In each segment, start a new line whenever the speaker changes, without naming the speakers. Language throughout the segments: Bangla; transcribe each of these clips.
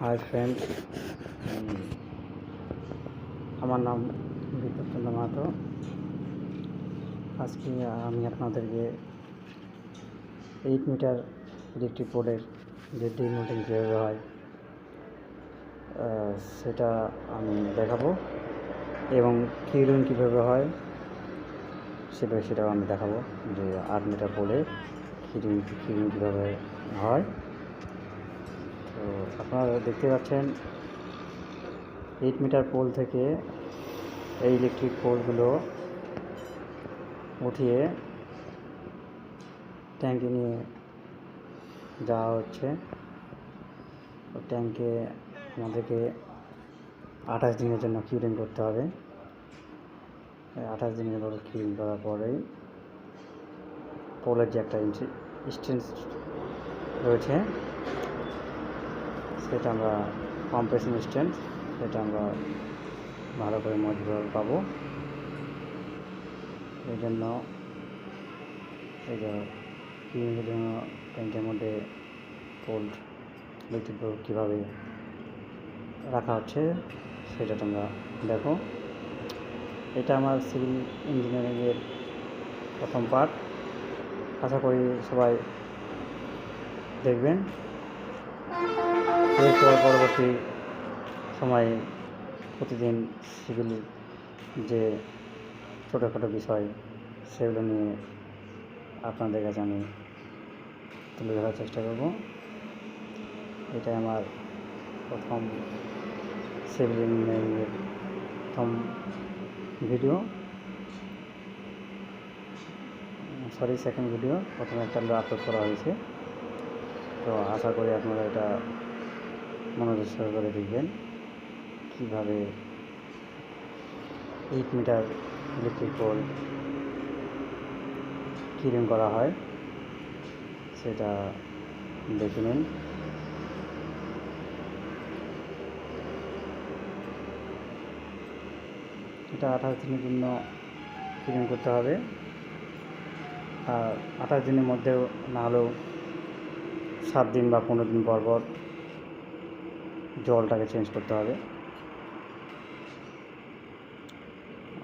হাই ফ্রেন্ডস, আমার নাম বিদ্যুৎ চন্দ্র মাহাতো। আজকে আমি আপনাদেরকে 8 মিটার ইলেকট্রিক বোর্ডের যে ডিমোল্ডিং কীভাবে হয় সেটা আমি দেখাবো, এবং কিরুন কীভাবে হয় সেটাও আমি দেখাবো। যে 8 মিটার পোলে কিরুন কীভাবে হয়। তো আপনারা দেখতে পাচ্ছেন 8 মিটার পোল থেকে এই ইলেকট্রিক পোলগুলো উঠিয়ে ট্যাঙ্কে নিয়ে যাওয়া হচ্ছে। ট্যাঙ্কে আমাদেরকে 28 দিনের জন্য কিউরিং করতে হবে। 28 দিনের পর কিউরিং করার পরেই পোলের যে একটা স্ট্রেন্থ রয়েছে সেটা আমরা কম্প্রেশন স্ট্রেন্থ, সেটা আমরা ভালো করে মজবুত পাবো। এই জন্য এই যে কিউরিংয়ের জন্য ট্যাঙ্কের মধ্যে পোল্ট ইলেকট্রিক বোর্ড কীভাবে রাখা হচ্ছে সেটা তোমরা দেখো। এটা আমার সিভিল ইঞ্জিনিয়ারিংয়ের প্রথম পার্ট। আশা করি সবাই দেখবেন। এরপর পরবর্তী সময়ে প্রতিদিন সিভিল যে ছোটোখাটো বিষয় সেগুলো নিয়ে আপনাদের কাছে আমি তুলে ধরার চেষ্টা করব। এটাই আমার প্রথম সিভিল ইঞ্জিনিয়ারিংয়ের প্রথম ভিডিও, সেকেন্ড ভিডিও। প্রথমে একটা আপলোড করা হয়েছে। তো আশা করি আপনারা এটা মনোযোগ সহকারে দেখবেন কীভাবে 8 মিটার ইলেকট্রিক পোল কিউরিং করা হয় সেটা দেখে নিন। এটা 28 দিনের জন্য কিউরিং করতে হবে। আর 28 দিনের মধ্যেও না হলেও 7 দিন বা 15 দিন পর পর জলটাকে চেঞ্জ করতে হবে।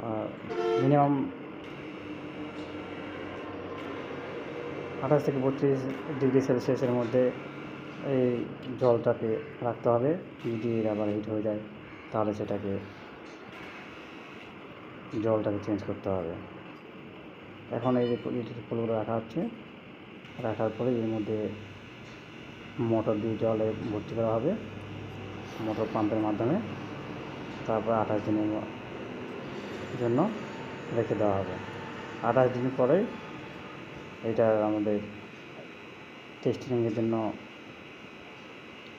আর মিনিমাম 28 থেকে 32 ডিগ্রি সেলসিয়াসের মধ্যে এই জলটাকে রাখতে হবে। যদি আবার হিট হয়ে যায় তাহলে সেটাকে জলটাকে চেঞ্জ করতে হবে। এখন এই যে ইলেকট্রিক পোলগুলো রাখা হচ্ছে, রাখার পরে এর মধ্যে মোটর দিয়ে জলে ভর্তি করা হবে মোটর পাম্পের মাধ্যমে। তারপর 28 দিনের জন্য রেখে দেওয়া হবে। 28 দিন পরে এটা আমাদের টেস্টিংয়ের জন্য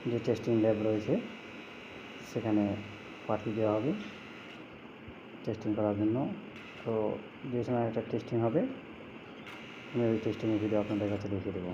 যে টেস্টিং ল্যাব রয়েছে সেখানে পাঠিয়ে দেওয়া হবে টেস্টিং করার জন্য। তো যে সময় একটা টেস্টিং হবে আমি ওই টেস্টিংয়ের ভিডিও আপনাদের কাছে দেখিয়ে দেবো।